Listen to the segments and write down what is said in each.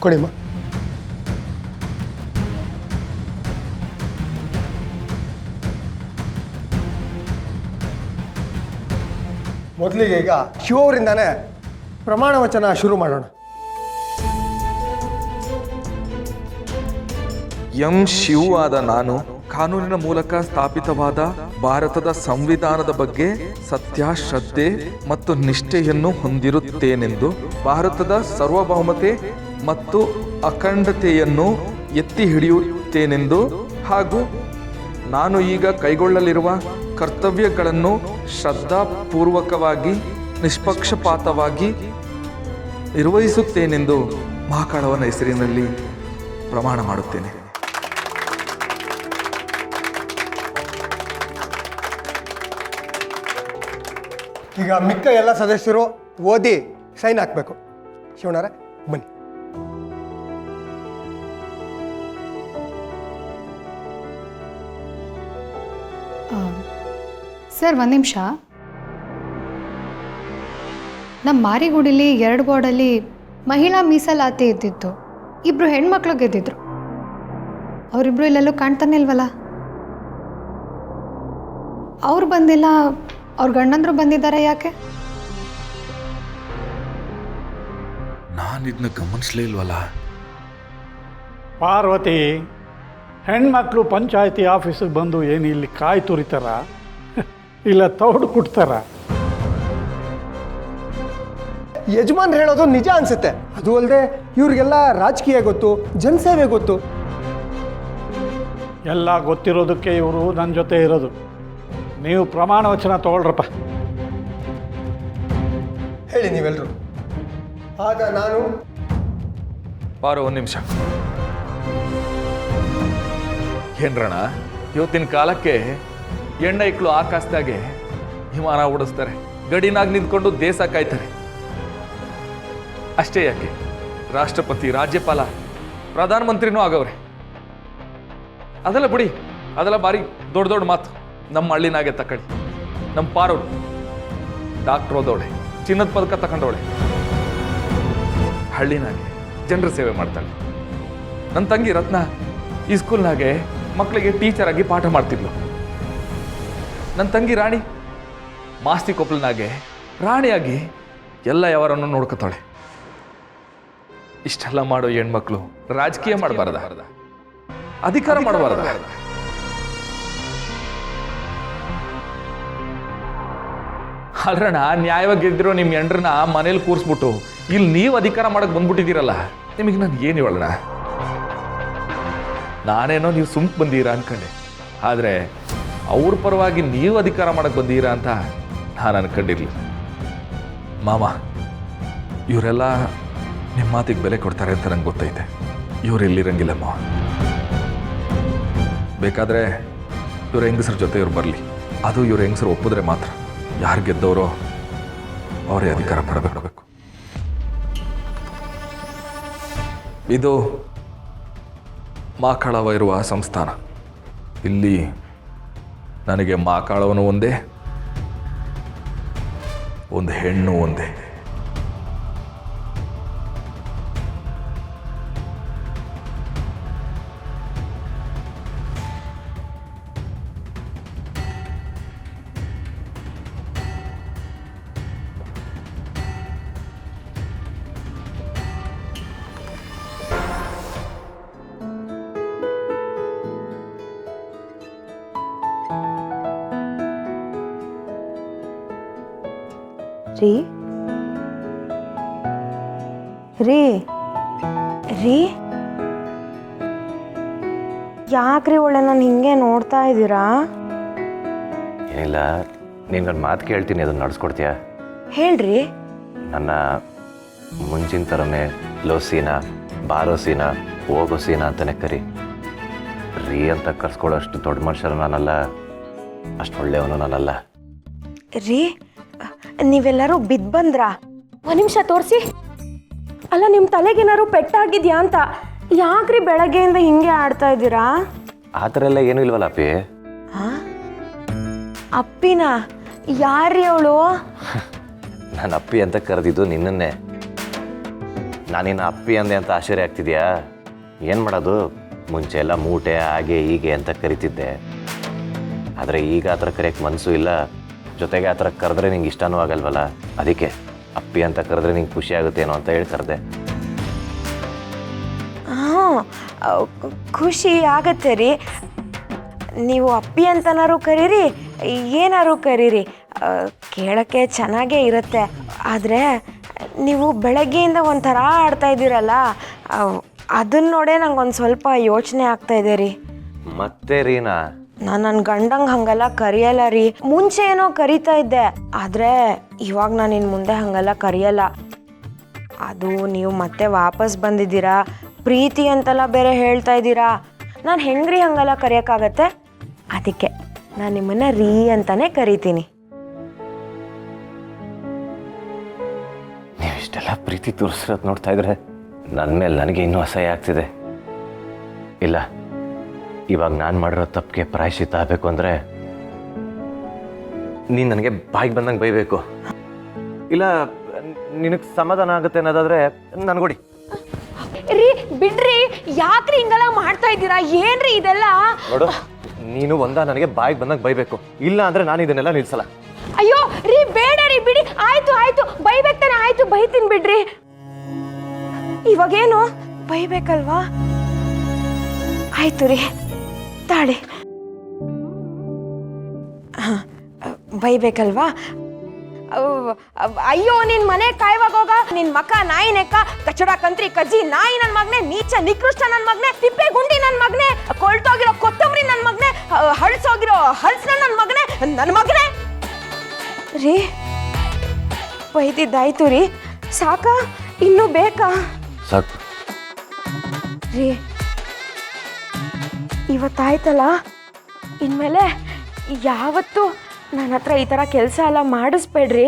ಕೊಡಿಮ್ಮ. ಮೊದಲಿಗೆ ಈಗ ಶಿವ ಅವರಿಂದಾನೇ ಪ್ರಮಾಣ ವಚನ ಶುರು ಮಾಡೋಣ. ಎಂ ಶಿವ್ ಆದ ನಾನು ಕಾನೂನಿನ ಮೂಲಕ ಸ್ಥಾಪಿತವಾದ ಭಾರತದ ಸಂವಿಧಾನದ ಬಗ್ಗೆ ಸತ್ಯ, ಶ್ರದ್ಧೆ ಮತ್ತು ನಿಷ್ಠೆಯನ್ನು ಹೊಂದಿರುತ್ತೇನೆಂದು, ಭಾರತದ ಸಾರ್ವಭೌಮತೆ ಮತ್ತು ಅಖಂಡತೆಯನ್ನು ಎತ್ತಿ ಹಿಡಿಯುತ್ತೇನೆಂದು ಹಾಗೂ ನಾನು ಈಗ ಕೈಗೊಳ್ಳಲಿರುವ ಕರ್ತವ್ಯಗಳನ್ನು ಶ್ರದ್ಧಾಪೂರ್ವಕವಾಗಿ ನಿಷ್ಪಕ್ಷಪಾತವಾಗಿ ನಿರ್ವಹಿಸುತ್ತೇನೆಂದು ಮಹಾಕಾಳವನ ಹೆಸರಿನಲ್ಲಿ ಪ್ರಮಾಣ ಮಾಡುತ್ತೇನೆ. ಈಗ ಮಿಕ್ಕ ಎಲ್ಲ ಸದಸ್ಯರು ಓದಿ ಸೈನ್ ಹಾಕಬೇಕು. ಶಿವಣ್ಣರ ಬನ್ನಿ. ಸರ್ ಒಂದು ನಿಮಿಷ. ನಮ್ಮ ಮಾರಿಗುಡಿಲಿ 2 ವಾರ್ಡಲ್ಲಿ ಮಹಿಳಾ ಮೀಸಲಾತಿ ಇದ್ದಿತ್ತು. 2 ಹೆಣ್ಮಕ್ಳು ಗೆದ್ದಿದ್ರು. ಅವರಿಬ್ರು ಇಲ್ಲೆಲ್ಲೂ ಕಾಣ್ತಾನೆ ಇಲ್ವಲ್ಲ? ಅವ್ರು ಬಂದಿಲ್ಲ, ಅವ್ರ ಗಂಡಂದ್ರು ಬಂದಿದ್ದಾರೆ, ಯಾಕೆ? ನಾನು ಇದನ್ನ ಗಮನಿಸಲೇ ಇಲ್ವಲ್ಲ. ಪಾರ್ವತಿ, ಹೆಣ್ಮಕ್ಳು ಪಂಚಾಯತಿ ಆಫೀಸಿಗೆ ಬಂದು ಏನು ಇಲ್ಲಿ ಕಾಯಿ ತುರಿತಾರ ಇಲ್ಲ ತೌಡು ಕುಟ್ತಾರ? ಯಜಮಾನ್ ಹೇಳೋದು ನಿಜ ಅನ್ಸುತ್ತೆ. ಅದು ಅಲ್ಲದೆ ಇವ್ರಿಗೆಲ್ಲ ರಾಜಕೀಯ ಗೊತ್ತು, ಜನಸೇವೆ ಗೊತ್ತು. ಎಲ್ಲ ಗೊತ್ತಿರೋದಕ್ಕೆ ಇವರು ನನ್ನ ಜೊತೆ ಇರೋದು. ನೀವು ಪ್ರಮಾಣ ವಚನ ತಗೊಳ್ರಪ್ಪ. ಹೇಳಿ ನೀವೆಲ್ಲರೂ. ಆಗ ನಾನು ಬಾರೋ ಒಂದು ನಿಮಿಷ. ಏನ್ರಣ, ಇವತ್ತಿನ ಕಾಲಕ್ಕೆ ಹೆಣ್ಣೈಕ್ಳು ಆಕಾಶದಾಗೆ ವಿಮಾನ ಓಡಿಸ್ತಾರೆ, ಗಡಿನಾಗ ನಿಂತ್ಕೊಂಡು ದೇಶ ಕಾಯ್ತಾರೆ. ಅಷ್ಟೇ ಯಾಕೆ, ರಾಷ್ಟ್ರಪತಿ, ರಾಜ್ಯಪಾಲ, ಪ್ರಧಾನಮಂತ್ರಿನೂ ಆಗವ್ರೆ. ಅದೆಲ್ಲ ಬಿಡಿ, ಅದೆಲ್ಲ ಭಾರಿ ದೊಡ್ಡ ದೊಡ್ಡ ಮಾತು. ನಮ್ಮ ಹಳ್ಳಿನಾಗೆ ತಕೊಳ್ಳಿ. ನಮ್ಮ ಪಾರೋಡು ಡಾಕ್ಟ್ರ್ ಓದೋಳೆ, ಚಿನ್ನದ ಪದಕ ತಗೊಂಡವಳೆ, ಹಳ್ಳಿನಾಗೆ ಜನರ ಸೇವೆ ಮಾಡ್ತಾಳೆ. ನನ್ನ ತಂಗಿ ರತ್ನ ಈ ಸ್ಕೂಲ್ನಾಗೆ ಮಕ್ಕಳಿಗೆ ಟೀಚರ್ ಆಗಿ ಪಾಠ ಮಾಡ್ತಿದ್ಲು. ನನ್ನ ತಂಗಿ ರಾಣಿ ಮಾಸ್ತಿ ಕೊಪ್ಪಲ್ನಾಗೆ ರಾಣಿಯಾಗಿ ಎಲ್ಲ ಯಾವರನ್ನು ನೋಡ್ಕೊತಾಳೆ. ಇಷ್ಟೆಲ್ಲ ಮಾಡೋ ಹೆಣ್ಮಕ್ಳು ರಾಜಕೀಯ ಮಾಡಬಾರ್ದ? ಅಧಿಕಾರ ಮಾಡಬಾರ್ದ? ಅಲ್ರಣ, ನ್ಯಾಯವಾಗಿ ಗೆದ್ದಿರೋ ನಿಮ್ಮ ಹೆಂಡ್ರನ್ನ ಮನೇಲಿ ಕೂರಿಸ್ಬಿಟ್ಟು ಇಲ್ಲಿ ನೀವು ಅಧಿಕಾರ ಮಾಡಕ್ಕೆ ಬಂದ್ಬಿಟ್ಟಿದ್ದೀರಲ್ಲ, ನಿಮಗೆ ನಾನು ಏನು ಹೇಳೋಣ? ನಾನೇನೋ ನೀವು ಸುಮ್ಕೆ ಬಂದೀರಾ ಅನ್ಕೊಂಡೆ, ಆದರೆ ಅವ್ರ ಪರವಾಗಿ ನೀವು ಅಧಿಕಾರ ಮಾಡಕ್ಕೆ ಬಂದೀರಾ ಅಂತ ನಾನು ಅನ್ಕೊಂಡಿರ್ಲಿಲ್ಲ. ಮಾಮ, ಇವರೆಲ್ಲ ನಿಮ್ಮ ಮಾತಿಗೆ ಬೆಲೆ ಕೊಡ್ತಾರೆ ಅಂತ ನಂಗೆ ಗೊತ್ತೈತೆ. ಇವ್ರು ಎಲ್ಲಿರಂಗಿಲ್ಲ ಮಾವ. ಬೇಕಾದರೆ ಇವ್ರ ಹೆಂಗಸ್ರ ಜೊತೆ ಇವ್ರು ಬರಲಿ, ಅದು ಇವ್ರ ಹೆಂಗಸರು ಒಪ್ಪಿದ್ರೆ ಮಾತ್ರ. ಯಾರು ಗೆದ್ದವರೋ ಅವರೇ ಅಧಿಕಾರ ಪಡಬೇಕು. ಇದು ಮಾಕಾಳವ ಇರುವ ಸಂಸ್ಥಾನ. ಇಲ್ಲಿ ನನಗೆ ಮಾಕಾಳವನು ಒಂದೇ, ಒಂದು ಹೆಣ್ಣು ಒಂದೇ. ರೀ ರೀ ರೀ ಯಾಕ್ರಿ ಒಳ್ಳೆ ನಾನು ಹಿಂಗೆ ನೋಡ್ತಾ ಇದ್ದೀರಾ? ಏನಿಲ್ಲ, ನಿನ್ಗೊಂದು ಮಾತು ಕೇಳ್ತೀನಿ, ಅದನ್ನು ನಡೆಸ್ಕೊಡ್ತೀಯಾ? ಹೇಳ್ರಿ. ನನ್ನ ಮುಂಚಿನ ಥರನೇ ಲೋ ಸೀನಾ, ಬಾರೋ ಸೀನಾ, ಹೋಗೋ ಸೀನಾ ಅಂತಲೇ ಕರಿ. ರೀ ಅಂತ ಕರ್ಸ್ಕೊಳ್ಳೋ ಅಷ್ಟು ದೊಡ್ಡ ಮನುಷ್ಯರು ನಾನಲ್ಲ, ಅಷ್ಟು ಒಳ್ಳೆಯವನು ನಾನಲ್ಲ. ರೀ, ನೀವೆಲ್ಲರೂ ಬಿದ್ದು ಬಂದ್ರಾ? ಒಂದು ನಿಮಿಷ ತೋರಿಸಿ. ಅಲ್ಲ, ನಿಮ್ಮ ತಲೆಗೇನಾದ್ರು ಪೆಟ್ಟಾಗಿದ್ಯಾ ಅಂತ. ಯಾಕ್ರಿ ಬೆಳಗ್ಗೆಯಿಂದ ಹಿಂಗೆ ಆಡ್ತಾ ಇದ್ದೀರಾ? ಆ ಥರ ಎಲ್ಲ ಏನೂ ಇಲ್ವಲ್ಲ ಅಪ್ಪಿ. ಹಾಂ, ಅಪ್ಪಿನ? ಯಾರ್ರಿ ಅವಳು? ನಾನು ಅಪ್ಪಿ ಅಂತ ಕರೆದಿದ್ದು ನಿನ್ನನ್ನೇ. ನಾನಿನ್ನು ಅಪ್ಪಿ ಅಂದೆ ಅಂತ ಆಶ್ಚರ್ಯ ಆಗ್ತಿದ್ಯಾ? ಏನು ಮಾಡೋದು, ಮುಂಚೆ ಎಲ್ಲ ಮೂಟೆ ಹಾಗೆ ಹೀಗೆ ಅಂತ ಕರಿತಿದ್ದೆ. ಆದರೆ ಈಗ ಆ ಥರ ಕರೆಯೋಕ್ಕೆ ಮನಸ್ಸು ಇಲ್ಲ. ಜೊತೆಗೆ ಆ ಥರ ಕರೆದ್ರೆ ನಿಂಗೆ ಇಷ್ಟನೂ ಆಗಲ್ವಲ್ಲ, ಅದಕ್ಕೆ ಅಪ್ಪಿ ಅಂತ ಕರೆದ್ರೆ ನಿಂಗೆ ಖುಷಿ ಆಗುತ್ತೇನೋ ಅಂತ ಹೇಳಿ ಕರೆದೆ. ಹಾಂ, ಖುಷಿ ಆಗತ್ತೆ ರೀ. ನೀವು ಅಪ್ಪಿ ಅಂತನಾರು ಕರೀರಿ, ಏನಾರು ಕರೀರಿ, ಕೇಳೋಕ್ಕೆ ಚೆನ್ನಾಗೇ ಇರುತ್ತೆ. ಆದರೆ ನೀವು ಬೆಳಗ್ಗೆಯಿಂದ ಒಂಥರ ಆಡ್ತಾ ಇದ್ದೀರಲ್ಲ, ಅದನ್ನ ನೋಡೇ ನಂಗೆ ಒಂದು ಸ್ವಲ್ಪ ಯೋಚನೆ ಆಗ್ತಾ ಇದೆ ರೀ. ಮತ್ತೆ ರೀನಾ? ನಾನು ನನ್ನ ಗಂಡಂಗೆ ಹಂಗೆಲ್ಲ ಕರೆಯಲ್ಲ ರೀ. ಮುಂಚೆ ಏನೋ ಕರಿತಾ ಇದ್ದೆ, ಆದರೆ ಇವಾಗ ನಾನು ಇನ್ನು ಮುಂದೆ ಹಾಗೆಲ್ಲ ಕರೆಯಲ್ಲ. ಅದು ನೀವು ಮತ್ತೆ ವಾಪಸ್ ಬಂದಿದ್ದೀರಾ, ಪ್ರೀತಿ ಅಂತೆಲ್ಲ ಬೇರೆ ಹೇಳ್ತಾ ಇದ್ದೀರಾ, ನಾನು ಹೆಂಗ್ರಿ ಹಂಗೆಲ್ಲ ಕರೆಯೋಕ್ಕಾಗತ್ತೆ? ಅದಕ್ಕೆ ನಾನು ನಿಮ್ಮನ್ನ ರೀ ಅಂತಾನೆ ಕರಿತೀನಿ. ನೀವು ಇಷ್ಟೆಲ್ಲ ಪ್ರೀತಿ ತೋರಿಸಿರೋದು ನೋಡ್ತಾ ಇದ್ರೆ ನನ್ನ ಮೇಲೆ ನನಗೆ ಇನ್ನೂ ಅಸಹ್ಯ ಆಗ್ತಿದೆ. ಇಲ್ಲ, ಇವಾಗ ನಾನು ಮಾಡಿರೋ ತಪ್ಪಿಗೆ ಪ್ರಾಯಶ್ಚಿತ್ತ ಆಗಬೇಕು ಅಂದರೆ ನೀನು ನನಗೆ ಬಾಯಿಗೆ ಬಂದಂಗೆ ಬೈಬೇಕು. ಇಲ್ಲ, ನಿನಗೆ ಸಮಾಧಾನ ಆಗುತ್ತೆ ಅನ್ನೋದಾದರೆ ನನ್ಗೊಡಿ. ರೀ ಬಿಡ್ರಿ, ಯಾಕ್ರಿ ಹಿಂಗೆಲ್ಲ ಮಾಡ್ತಾ ಇದ್ದೀರಾ? ಏನ್ರಿ ಇದೆಲ್ಲ? ನೋಡು, ನೀನು ನನಗೆ ಬಾಯಿಗೆ ಬಂದಂಗೆ ಬೈಬೇಕು, ಇಲ್ಲ ಅಂದರೆ ನಾನು ಇದನ್ನೆಲ್ಲ ನಿಲ್ಸಲ್ಲ. ಅಯ್ಯೋ ರೀ, ಬೇಡ ರೀ, ಬಿಡಿ. ಆಯ್ತು ಬೈಬೇಕಾನೆ, ಆಯ್ತು ಬೈತೀನಿ ಬಿಡ್ರಿ. ಇವಾಗೇನು ಬೈಬೇಕಲ್ವಾ? ಆಯ್ತು ರೀ, ತಾಳಿ. ಬೈಬೇಕಲ್ವಾ? ಅಯ್ಯೋ, ನಿನ್ ಮನೆ ಕಾಯುವಾಗ ಹೋಗ, ನಿನ್ ಮಕ ನಾಯಿ ನೆಕ್ಕ, ಕಚಡ ಕಂತ್ರಿ ಕಜ್ಜಿ ನಾಯಿ ನನ್ ಮಗನೆ, ನೀಚ ನಿಕೃಷ್ಟ ನನ್ ಮಗನೆ, ತಿಪ್ಪೆ ಗುಂಡಿ ನನ್ ಮಗನೆ, ಕೊಳ್ತೋಗಿರೋ ಕೊತ್ತಂಬರಿ ನನ್ ಮಗನೆ, ಹಳ್ಸೋಗಿರೋ ಹಳ್ಸನ ನನ್ ಮಗನೆ. ರೀ, ಬೈದಿದ್ದಾಯ್ತು ರೀ, ಸಾಕ? ಇನ್ನೂ ಬೇಕಾ? ಸಾಕು ರೀ, ಇವತ್ತಾಯ್ತಲ್ಲ, ಇನ್ಮೇಲೆ ಯಾವತ್ತೂ ನನ್ನ ಹತ್ರ ಈ ಥರ ಕೆಲಸ ಎಲ್ಲ ಮಾಡಿಸ್ಬೇಡ್ರಿ.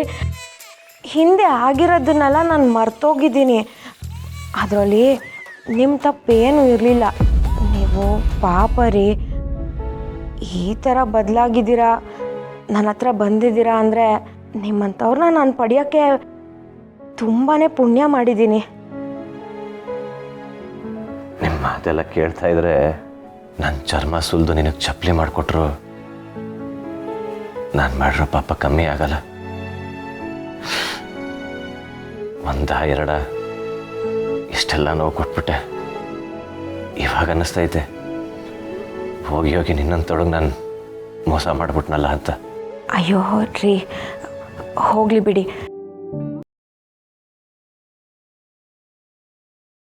ಹಿಂದೆ ಆಗಿರೋದನ್ನೆಲ್ಲ ನಾನು ಮರ್ತೋಗಿದ್ದೀನಿ. ಅದರಲ್ಲಿ ನಿಮ್ಮ ತಪ್ಪೇನೂ ಇರಲಿಲ್ಲ. ನೀವು ಪಾಪ ರೀ, ಈ ಥರ ಬದಲಾಗಿದ್ದೀರಾ, ನನ್ನ ಹತ್ರ ಬಂದಿದ್ದೀರಾ ಅಂದರೆ ನಿಮ್ಮಂಥವ್ರನ್ನ ನಾನು ಪಡೆಯೋಕ್ಕೆ ತುಂಬಾ ಪುಣ್ಯ ಮಾಡಿದ್ದೀನಿ. ನಿಮ್ಮ ಮಾತೆಲ್ಲ ಕೇಳ್ತಾ ಇದ್ರೆ ನನ್ನ ಚರ್ಮ ಸುಲಿದು ನಿನಗೆ ಚಪ್ಪಲಿ ಮಾಡಿಕೊಟ್ರು ನಾನು ಮಾಡಿರೋ ಪಾಪ ಕಮ್ಮಿ ಆಗಲ್ಲ. ಒಂದ ಎರಡ ಇಷ್ಟೆಲ್ಲ ನೋವು ಕೊಟ್ಬಿಟ್ಟೆ. ಇವಾಗ ಅನ್ನಿಸ್ತೈತೆ, ಹೋಗಿ ನಿನ್ನಂತೊಳಗೆ ನಾನು ಮೋಸ ಮಾಡ್ಬಿಟ್ನಲ್ಲ ಅಂತ. ಅಯ್ಯೋ ರೀ, ಹೋಗಲಿ ಬಿಡಿ.